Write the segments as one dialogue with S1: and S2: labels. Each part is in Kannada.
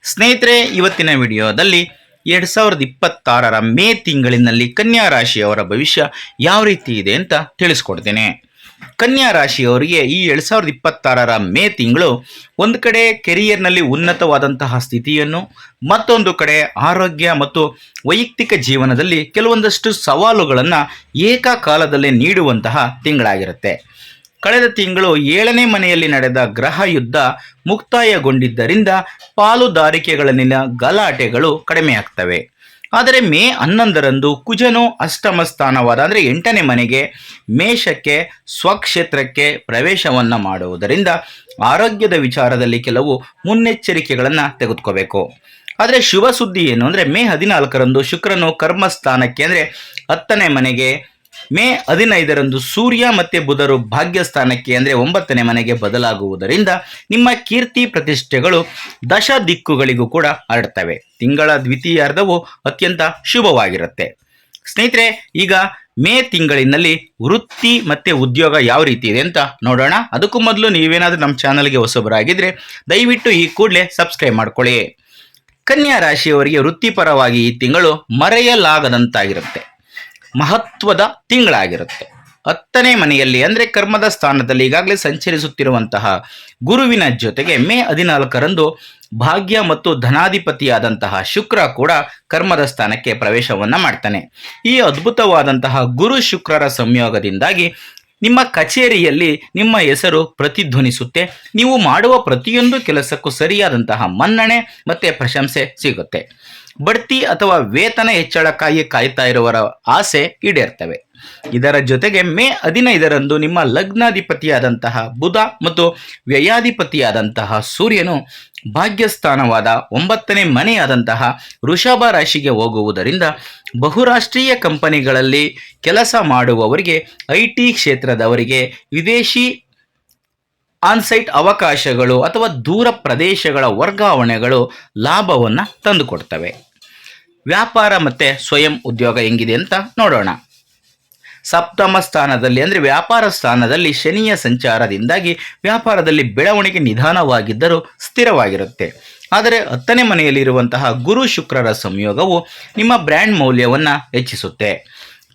S1: ಸ್ನೇಹಿತರೆ, ಇವತ್ತಿನ ವಿಡಿಯೋದಲ್ಲಿ 2026ರ ಮೇ ತಿಂಗಳಿನಲ್ಲಿ ಕನ್ಯಾ ರಾಶಿಯವರ ಭವಿಷ್ಯ ಯಾವ ರೀತಿ ಇದೆ ಅಂತ ತಿಳಿಸ್ಕೊಡ್ತೇನೆ. ಕನ್ಯಾ ರಾಶಿಯವರಿಗೆ ಈ 2026ರ ಮೇ ತಿಂಗಳು ಒಂದು ಕಡೆ ಕೆರಿಯರ್ನಲ್ಲಿ ಉನ್ನತವಾದಂತಹ ಸ್ಥಿತಿಯನ್ನು, ಮತ್ತೊಂದು ಕಡೆ ಆರೋಗ್ಯ ಮತ್ತು ವೈಯಕ್ತಿಕ ಜೀವನದಲ್ಲಿ ಕೆಲವೊಂದಷ್ಟು ಸವಾಲುಗಳನ್ನು ಏಕಕಾಲದಲ್ಲಿ ನೀಡುವಂತಹ ತಿಂಗಳಾಗಿರುತ್ತೆ. ಕಳೆದ ತಿಂಗಳು 7ನೇ ಮನೆಯಲ್ಲಿ ನಡೆದ ಗ್ರಹ ಯುದ್ಧ ಮುಕ್ತಾಯಗೊಂಡಿದ್ದರಿಂದ ಪಾಲುದಾರಿಕೆಗಳಲ್ಲಿನ ಗಲಾಟೆಗಳು ಕಡಿಮೆಯಾಗ್ತವೆ. ಆದರೆ ಮೇ 11ರಂದು ಕುಜನು ಅಷ್ಟಮ ಸ್ಥಾನವಾದ ಅಂದರೆ 8ನೇ ಮನೆಗೆ ಮೇಷಕ್ಕೆ ಸ್ವಕ್ಷೇತ್ರಕ್ಕೆ ಪ್ರವೇಶವನ್ನು ಮಾಡುವುದರಿಂದ ಆರೋಗ್ಯದ ವಿಚಾರದಲ್ಲಿ ಕೆಲವು ಮುನ್ನೆಚ್ಚರಿಕೆಗಳನ್ನು ತೆಗೆದುಕೋಬೇಕು. ಆದರೆ ಶುಭ ಸುದ್ದಿ ಏನು ಅಂದರೆ ಮೇ 14ರಂದು ಶುಕ್ರನು ಕರ್ಮಸ್ಥಾನಕ್ಕೆ ಅಂದರೆ 10ನೇ ಮನೆಗೆ, ಮೇ 15ರಂದು ಸೂರ್ಯ ಮತ್ತು ಬುಧರು ಭಾಗ್ಯಸ್ಥಾನಕ್ಕೆ ಅಂದರೆ 9ನೇ ಮನೆಗೆ ಬದಲಾಗುವುದರಿಂದ ನಿಮ್ಮ ಕೀರ್ತಿ ಪ್ರತಿಷ್ಠೆಗಳು ದಶ ದಿಕ್ಕುಗಳಿಗೂ ಕೂಡ ಹರಡ್ತವೆ. ತಿಂಗಳ ದ್ವಿತೀಯಾರ್ಧವು ಅತ್ಯಂತ ಶುಭವಾಗಿರುತ್ತೆ. ಸ್ನೇಹಿತರೆ, ಈಗ ಮೇ ತಿಂಗಳಿನಲ್ಲಿ ವೃತ್ತಿ ಮತ್ತು ಉದ್ಯೋಗ ಯಾವ ರೀತಿ ಇದೆ ಅಂತ ನೋಡೋಣ. ಅದಕ್ಕೂ ಮೊದಲು ನೀವೇನಾದರೂ ನಮ್ಮ ಚಾನಲ್ಗೆ ಹೊಸಬರಾಗಿದ್ದರೆ ದಯವಿಟ್ಟು ಈ ಕೂಡಲೇ ಸಬ್ಸ್ಕ್ರೈಬ್ ಮಾಡ್ಕೊಳ್ಳಿ. ಕನ್ಯಾ ರಾಶಿಯವರಿಗೆ ವೃತ್ತಿಪರವಾಗಿ ಈ ತಿಂಗಳು ಮರೆಯಲಾಗದಂತಾಗಿರುತ್ತೆ, ಮಹತ್ವದ ತಿಂಗಳಾಗಿರುತ್ತೆ. 10ನೇ ಮನೆಯಲ್ಲಿ ಅಂದರೆ ಕರ್ಮದ ಸ್ಥಾನದಲ್ಲಿ ಈಗಾಗಲೇ ಸಂಚರಿಸುತ್ತಿರುವಂತಹ ಗುರುವಿನ ಜೊತೆಗೆ ಮೇ 14ರಂದು ಭಾಗ್ಯ ಮತ್ತು ಧನಾಧಿಪತಿಯಾದಂತಹ ಶುಕ್ರ ಕೂಡ ಕರ್ಮದ ಸ್ಥಾನಕ್ಕೆ ಪ್ರವೇಶವನ್ನು ಮಾಡ್ತಾನೆ. ಈ ಅದ್ಭುತವಾದಂತಹ ಗುರು ಶುಕ್ರರ ಸಂಯೋಗದಿಂದಾಗಿ ನಿಮ್ಮ ಕಚೇರಿಯಲ್ಲಿ ನಿಮ್ಮ ಹೆಸರು ಪ್ರತಿಧ್ವನಿಸುತ್ತೆ. ನೀವು ಮಾಡುವ ಪ್ರತಿಯೊಂದು ಕೆಲಸಕ್ಕೂ ಸರಿಯಾದಂತಹ ಮನ್ನಣೆ ಮತ್ತು ಪ್ರಶಂಸೆ ಸಿಗುತ್ತೆ. ಬಡ್ತಿ ಅಥವಾ ವೇತನ ಹೆಚ್ಚಳಕ್ಕಾಗಿ ಕಾಯ್ತಾ ಇರುವವರ ಆಸೆ ಈಡೇರ್ತವೆ. ಇದರ ಜೊತೆಗೆ ಮೇ 15ರಂದು ನಿಮ್ಮ ಲಗ್ನಾಧಿಪತಿಯಾದಂತಹ ಬುಧ ಮತ್ತು ವ್ಯಯಾಧಿಪತಿಯಾದಂತಹ ಸೂರ್ಯನು ಭಾಗ್ಯಸ್ಥಾನವಾದ 9ನೇ ಮನೆಯಾದಂತಹ ವೃಷಭ ರಾಶಿಗೆ ಹೋಗುವುದರಿಂದ ಬಹುರಾಷ್ಟ್ರೀಯ ಕಂಪನಿಗಳಲ್ಲಿ ಕೆಲಸ ಮಾಡುವವರಿಗೆ, IT ಕ್ಷೇತ್ರದವರಿಗೆ ವಿದೇಶಿ ಆನ್ಸೈಟ್ ಅವಕಾಶಗಳು ಅಥವಾ ದೂರ ಪ್ರದೇಶಗಳ ವರ್ಗಾವಣೆಗಳು ಲಾಭವನ್ನು ತಂದುಕೊಡ್ತವೆ. ವ್ಯಾಪಾರ ಮತ್ತು ಸ್ವಯಂ ಉದ್ಯೋಗ ಹೆಂಗಿದೆ ಅಂತ ನೋಡೋಣ. ಸಪ್ತಮ ಸ್ಥಾನದಲ್ಲಿ ಅಂದರೆ ವ್ಯಾಪಾರ ಸ್ಥಾನದಲ್ಲಿ ಶನಿಯ ಸಂಚಾರದಿಂದಾಗಿ ವ್ಯಾಪಾರದಲ್ಲಿ ಬೆಳವಣಿಗೆ ನಿಧಾನವಾಗಿದ್ದರೂ ಸ್ಥಿರವಾಗಿರುತ್ತೆ. ಆದರೆ 10ನೇ ಮನೆಯಲ್ಲಿರುವಂತಹ ಗುರು ಶುಕ್ರರ ಸಂಯೋಗವು ನಿಮ್ಮ ಬ್ರ್ಯಾಂಡ್ ಮೌಲ್ಯವನ್ನು ಹೆಚ್ಚಿಸುತ್ತೆ.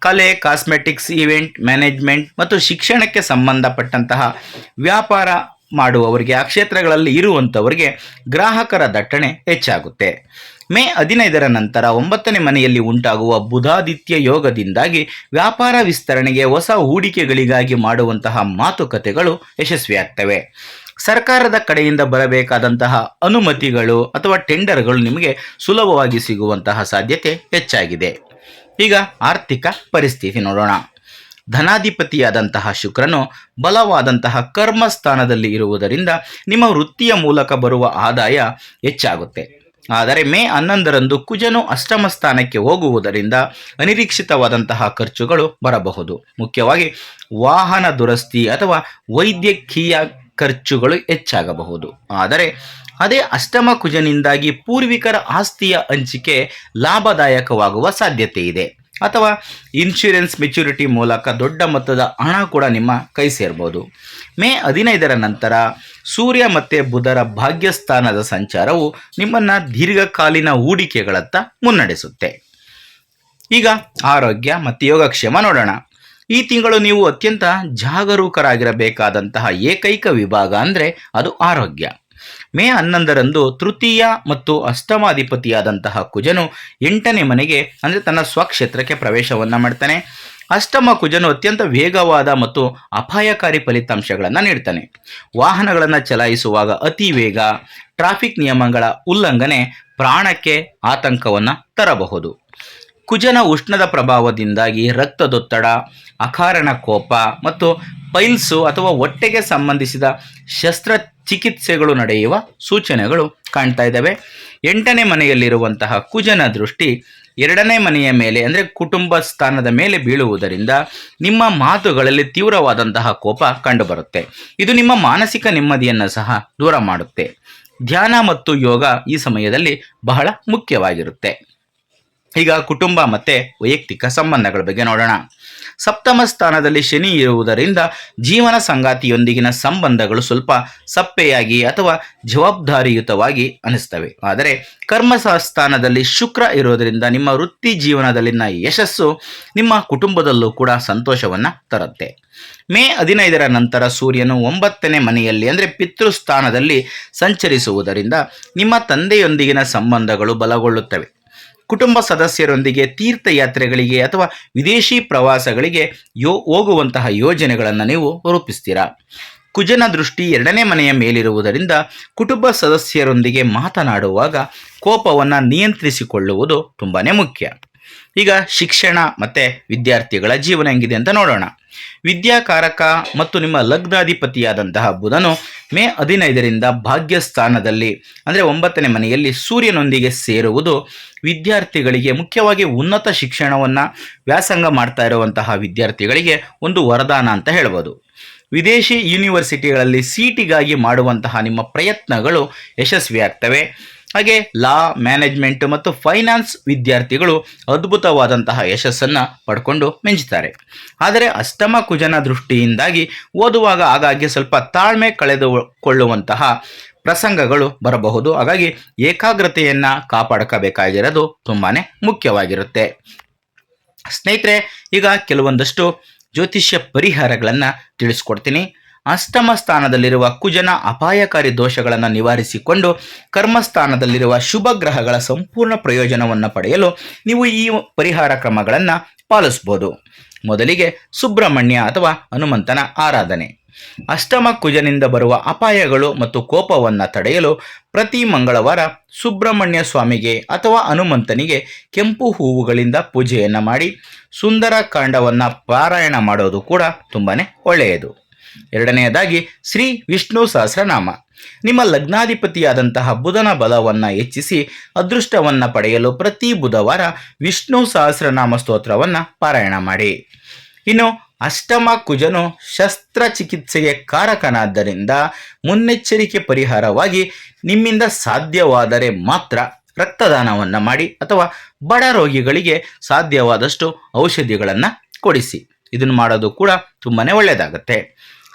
S1: ಕಲೆ, ಕಾಸ್ಮೆಟಿಕ್ಸ್, ಈವೆಂಟ್ ಮ್ಯಾನೇಜ್ಮೆಂಟ್ ಮತ್ತು ಶಿಕ್ಷಣಕ್ಕೆ ಸಂಬಂಧಪಟ್ಟಂತಹ ವ್ಯಾಪಾರ ಮಾಡುವವರಿಗೆ, ಆ ಕ್ಷೇತ್ರಗಳಲ್ಲಿ ಇರುವಂಥವರಿಗೆ ಗ್ರಾಹಕರ ದಟ್ಟಣೆ ಹೆಚ್ಚಾಗುತ್ತೆ. ಮೇ 15ರ ನಂತರ 9ನೇ ಮನೆಯಲ್ಲಿ ಉಂಟಾಗುವ ಬುಧಾದಿತ್ಯ ಯೋಗದಿಂದಾಗಿ ವ್ಯಾಪಾರ ವಿಸ್ತರಣೆಗೆ, ಹೊಸ ಹೂಡಿಕೆಗಳಿಗಾಗಿ ಮಾಡುವಂತಹ ಮಾತುಕತೆಗಳು ಯಶಸ್ವಿಯಾಗ್ತವೆ. ಸರ್ಕಾರದ ಕಡೆಯಿಂದ ಬರಬೇಕಾದಂತಹ ಅನುಮತಿಗಳು ಅಥವಾ ಟೆಂಡರ್ಗಳು ನಿಮಗೆ ಸುಲಭವಾಗಿ ಸಿಗುವಂತಹ ಸಾಧ್ಯತೆ ಹೆಚ್ಚಾಗಿದೆ. ಈಗ ಆರ್ಥಿಕ ಪರಿಸ್ಥಿತಿ ನೋಡೋಣ. ಧನಾಧಿಪತಿಯಾದಂತಹ ಶುಕ್ರನು ಬಲವಾದಂತಹ ಕರ್ಮಸ್ಥಾನದಲ್ಲಿ ಇರುವುದರಿಂದ ನಿಮ್ಮ ವೃತ್ತಿಯ ಮೂಲಕ ಬರುವ ಆದಾಯ ಹೆಚ್ಚಾಗುತ್ತೆ. ಆದರೆ ಮೇ 11ರಂದು ಕುಜನು ಅಷ್ಟಮ ಸ್ಥಾನಕ್ಕೆ ಹೋಗುವುದರಿಂದ ಅನಿರೀಕ್ಷಿತವಾದಂತಹ ಖರ್ಚುಗಳು ಬರಬಹುದು. ಮುಖ್ಯವಾಗಿ ವಾಹನ ದುರಸ್ತಿ ಅಥವಾ ವೈದ್ಯಕೀಯ ಖರ್ಚುಗಳು ಹೆಚ್ಚಾಗಬಹುದು. ಆದರೆ ಅದೇ ಅಷ್ಟಮ ಕುಜನಿಂದಾಗಿ ಪೂರ್ವಿಕರ ಆಸ್ತಿಯ ಹಂಚಿಕೆ ಲಾಭದಾಯಕವಾಗುವ ಸಾಧ್ಯತೆ ಇದೆ. ಅಥವಾ ಇನ್ಶೂರೆನ್ಸ್ ಮೆಚುರಿಟಿ ಮೂಲಕ ದೊಡ್ಡ ಮೊತ್ತದ ಹಣ ಕೂಡ ನಿಮ್ಮ ಕೈ ಸೇರ್ಬೋದು. ಮೇ 15ರ ನಂತರ ಸೂರ್ಯ ಮತ್ತು ಬುಧರ ಭಾಗ್ಯಸ್ಥಾನದ ಸಂಚಾರವು ನಿಮ್ಮನ್ನು ದೀರ್ಘಕಾಲೀನ ಹೂಡಿಕೆಗಳತ್ತ ಮುನ್ನಡೆಸುತ್ತೆ. ಈಗ ಆರೋಗ್ಯ ಮತ್ತು ಯೋಗಕ್ಷೇಮ ನೋಡೋಣ. ಈ ತಿಂಗಳು ನೀವು ಅತ್ಯಂತ ಜಾಗರೂಕರಾಗಿರಬೇಕಾದಂತಹ ಏಕೈಕ ವಿಭಾಗ ಅಂದರೆ ಅದು ಆರೋಗ್ಯ. ಮೇ 11ರಂದು ತೃತೀಯ ಮತ್ತು ಅಷ್ಟಮಾಧಿಪತಿಯಾದಂತಹ ಕುಜನು 8ನೇ ಮನೆಗೆ ಅಂದರೆ ತನ್ನ ಸ್ವಕ್ಷೇತ್ರಕ್ಕೆ ಪ್ರವೇಶವನ್ನು ಮಾಡ್ತಾನೆ. ಅಷ್ಟಮ ಕುಜನು ಅತ್ಯಂತ ವೇಗವಾದ ಮತ್ತು ಅಪಾಯಕಾರಿ ಫಲಿತಾಂಶಗಳನ್ನು ನೀಡ್ತಾನೆ. ವಾಹನಗಳನ್ನು ಚಲಾಯಿಸುವಾಗ ಅತಿ ವೇಗ, ಟ್ರಾಫಿಕ್ ನಿಯಮಗಳ ಉಲ್ಲಂಘನೆ ಪ್ರಾಣಕ್ಕೆ ಆತಂಕವನ್ನು ತರಬಹುದು. ಕುಜನ ಉಷ್ಣದ ಪ್ರಭಾವದಿಂದಾಗಿ ರಕ್ತದೊತ್ತಡ, ಅಕಾರಣ ಕೋಪ ಮತ್ತು ಪೈಲ್ಸು ಅಥವಾ ಹೊಟ್ಟೆಗೆ ಸಂಬಂಧಿಸಿದ ಶಸ್ತ್ರಚಿಕಿತ್ಸೆಗಳು ನಡೆಯುವ ಸೂಚನೆಗಳು ಕಾಣ್ತಾ ಇದ್ದಾವೆ. 8ನೇ ಮನೆಯಲ್ಲಿರುವಂತಹ ಕುಜನ ದೃಷ್ಟಿ 2ನೇ ಮನೆಯ ಮೇಲೆ ಅಂದರೆ ಕುಟುಂಬ ಸ್ಥಾನದ ಮೇಲೆ ಬೀಳುವುದರಿಂದ ನಿಮ್ಮ ಮಾತುಗಳಲ್ಲಿ ತೀವ್ರವಾದಂತಹ ಕೋಪ ಕಂಡುಬರುತ್ತೆ. ಇದು ನಿಮ್ಮ ಮಾನಸಿಕ ನೆಮ್ಮದಿಯನ್ನು ಸಹ ದೂರ ಮಾಡುತ್ತೆ. ಧ್ಯಾನ ಮತ್ತು ಯೋಗ ಈ ಸಮಯದಲ್ಲಿ ಬಹಳ ಮುಖ್ಯವಾಗಿರುತ್ತೆ. ಈಗ ಕುಟುಂಬ ಮತ್ತು ವೈಯಕ್ತಿಕ ಸಂಬಂಧಗಳ ಬಗ್ಗೆ ನೋಡೋಣ. ಸಪ್ತಮ ಸ್ಥಾನದಲ್ಲಿ ಶನಿ ಇರುವುದರಿಂದ ಜೀವನ ಸಂಗಾತಿಯೊಂದಿಗಿನ ಸಂಬಂಧಗಳು ಸ್ವಲ್ಪ ಸಪ್ಪೆಯಾಗಿ ಅಥವಾ ಜವಾಬ್ದಾರಿಯುತವಾಗಿ ಅನಿಸ್ತವೆ. ಆದರೆ ಕರ್ಮ ಸ್ಥಾನದಲ್ಲಿ ಶುಕ್ರ ಇರೋದರಿಂದ ನಿಮ್ಮ ವೃತ್ತಿ ಜೀವನದಲ್ಲಿನ ಯಶಸ್ಸು ನಿಮ್ಮ ಕುಟುಂಬದಲ್ಲೂ ಕೂಡ ಸಂತೋಷವನ್ನು ತರುತ್ತೆ. ಮೇ 15ರ ನಂತರ ಸೂರ್ಯನು 9ನೇ ಮನೆಯಲ್ಲಿ ಅಂದರೆ ಪಿತೃಸ್ಥಾನದಲ್ಲಿ ಸಂಚರಿಸುವುದರಿಂದ ನಿಮ್ಮ ತಂದೆಯೊಂದಿಗಿನ ಸಂಬಂಧಗಳು ಬಲಗೊಳ್ಳುತ್ತವೆ. ಕುಟುಂಬ ಸದಸ್ಯರೊಂದಿಗೆ ತೀರ್ಥಯಾತ್ರೆಗಳಿಗೆ ಅಥವಾ ವಿದೇಶಿ ಪ್ರವಾಸಗಳಿಗೆ ಹೋಗುವಂತಹ ಯೋಜನೆಗಳನ್ನು ನೀವು ರೂಪಿಸ್ತೀರಾ. ಕುಜನ ದೃಷ್ಟಿ 2ನೇ ಮನೆಯ ಮೇಲಿರುವುದರಿಂದ ಕುಟುಂಬ ಸದಸ್ಯರೊಂದಿಗೆ ಮಾತನಾಡುವಾಗ ಕೋಪವನ್ನು ನಿಯಂತ್ರಿಸಿಕೊಳ್ಳುವುದು ತುಂಬಾ ಮುಖ್ಯ. ಈಗ ಶಿಕ್ಷಣ ಮತ್ತು ವಿದ್ಯಾರ್ಥಿಗಳ ಜೀವನ ಹೆಂಗಿದೆ ಅಂತ ನೋಡೋಣ. ವಿದ್ಯಾಕಾರಕ ಮತ್ತು ನಿಮ್ಮ ಲಗ್ನಾಧಿಪತಿಯಾದಂತಹ ಬುಧನು ಮೇ 15ರಿಂದ ಭಾಗ್ಯಸ್ಥಾನದಲ್ಲಿ ಅಂದರೆ 9ನೇ ಮನೆಯಲ್ಲಿ ಸೂರ್ಯನೊಂದಿಗೆ ಸೇರುವುದು ವಿದ್ಯಾರ್ಥಿಗಳಿಗೆ, ಮುಖ್ಯವಾಗಿ ಉನ್ನತ ಶಿಕ್ಷಣವನ್ನು ವ್ಯಾಸಂಗ ಮಾಡ್ತಾ ಇರುವಂತಹ ವಿದ್ಯಾರ್ಥಿಗಳಿಗೆ ಒಂದು ವರದಾನ ಅಂತ ಹೇಳ್ಬೋದು. ವಿದೇಶಿ ಯೂನಿವರ್ಸಿಟಿಗಳಲ್ಲಿ ಸೀಟಿಗಾಗಿ ಮಾಡುವಂತಹ ನಿಮ್ಮ ಪ್ರಯತ್ನಗಳು ಯಶಸ್ವಿಯಾಗ್ತವೆ. ಹಾಗೆ ಲಾ, ಮ್ಯಾನೇಜ್ಮೆಂಟ್ ಮತ್ತು ಫೈನಾನ್ಸ್ ವಿದ್ಯಾರ್ಥಿಗಳು ಅದ್ಭುತವಾದಂತಹ ಯಶಸ್ಸನ್ನು ಪಡ್ಕೊಂಡು ಮಿಂಚುತ್ತಾರೆ. ಆದರೆ ಅಷ್ಟಮ ಕುಜನ ದೃಷ್ಟಿಯಿಂದಾಗಿ ಓದುವಾಗ ಆಗಾಗ್ಗೆ ಸ್ವಲ್ಪ ತಾಳ್ಮೆ ಕಳೆದುಕೊಳ್ಳುವಂತಹ ಪ್ರಸಂಗಗಳು ಬರಬಹುದು. ಹಾಗಾಗಿ ಏಕಾಗ್ರತೆಯನ್ನು ಕಾಪಾಡ್ಕೋಬೇಕಾಗಿರೋದು ತುಂಬಾ ಮುಖ್ಯವಾಗಿರುತ್ತೆ. ಸ್ನೇಹಿತರೆ, ಈಗ ಕೆಲವೊಂದಷ್ಟು ಜ್ಯೋತಿಷ್ಯ ಪರಿಹಾರಗಳನ್ನು ತಿಳಿಸ್ಕೊಡ್ತೀನಿ. ಅಷ್ಟಮ ಸ್ಥಾನದಲ್ಲಿರುವ ಕುಜನ ಅಪಾಯಕಾರಿ ದೋಷಗಳನ್ನು ನಿವಾರಿಸಿಕೊಂಡು ಕರ್ಮಸ್ಥಾನದಲ್ಲಿರುವ ಶುಭ ಗ್ರಹಗಳ ಸಂಪೂರ್ಣ ಪ್ರಯೋಜನವನ್ನು ಪಡೆಯಲು ನೀವು ಈ ಪರಿಹಾರ ಕ್ರಮಗಳನ್ನು ಪಾಲಿಸ್ಬೋದು. ಮೊದಲಿಗೆ ಸುಬ್ರಹ್ಮಣ್ಯ ಅಥವಾ ಹನುಮಂತನ ಆರಾಧನೆ. ಅಷ್ಟಮ ಕುಜನಿಂದ ಬರುವ ಅಪಾಯಗಳು ಮತ್ತು ಕೋಪವನ್ನು ತಡೆಯಲು ಪ್ರತಿ ಮಂಗಳವಾರ ಸುಬ್ರಹ್ಮಣ್ಯ ಸ್ವಾಮಿಗೆ ಅಥವಾ ಹನುಮಂತನಿಗೆ ಕೆಂಪು ಹೂವುಗಳಿಂದ ಪೂಜೆಯನ್ನು ಮಾಡಿ ಸುಂದರ ಕಾಂಡವನ್ನು ಪಾರಾಯಣ ಮಾಡೋದು ಕೂಡ ತುಂಬಾ ಒಳ್ಳೆಯದು. ಎರಡನೆಯದಾಗಿ ಶ್ರೀ ವಿಷ್ಣು ಸಹಸ್ರನಾಮ. ನಿಮ್ಮ ಲಗ್ನಾಧಿಪತಿಯಾದಂತಹ ಬುಧನ ಬಲವನ್ನು ಹೆಚ್ಚಿಸಿ ಅದೃಷ್ಟವನ್ನು ಪಡೆಯಲು ಪ್ರತಿ ಬುಧವಾರ ವಿಷ್ಣು ಸಹಸ್ರನಾಮ ಸ್ತೋತ್ರವನ್ನು ಪಾರಾಯಣ ಮಾಡಿ. ಇನ್ನು ಅಷ್ಟಮ ಕುಜನು ಶಸ್ತ್ರಚಿಕಿತ್ಸೆಗೆ ಕಾರಕನಾದ್ದರಿಂದ ಮುನ್ನೆಚ್ಚರಿಕೆ ಪರಿಹಾರವಾಗಿ ನಿಮ್ಮಿಂದ ಸಾಧ್ಯವಾದರೆ ಮಾತ್ರ ರಕ್ತದಾನವನ್ನು ಮಾಡಿ ಅಥವಾ ಬಡ ರೋಗಿಗಳಿಗೆ ಸಾಧ್ಯವಾದಷ್ಟು ಔಷಧಿಗಳನ್ನು ಕೊಡಿಸಿ. ಇದನ್ನು ಮಾಡೋದು ಕೂಡ ತುಂಬಾ ಒಳ್ಳೆಯದಾಗುತ್ತೆ.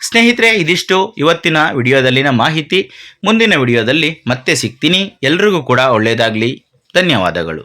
S1: ಸ್ನೇಹಿತರೆ, ಇದಿಷ್ಟು ಇವತ್ತಿನ ವಿಡಿಯೋದಲ್ಲಿನ ಮಾಹಿತಿ. ಮುಂದಿನ ವಿಡಿಯೋದಲ್ಲಿ ಮತ್ತೆ ಸಿಗ್ತೀನಿ. ಎಲ್ರಿಗೂ ಕೂಡ ಒಳ್ಳೆಯದಾಗಲಿ. ಧನ್ಯವಾದಗಳು.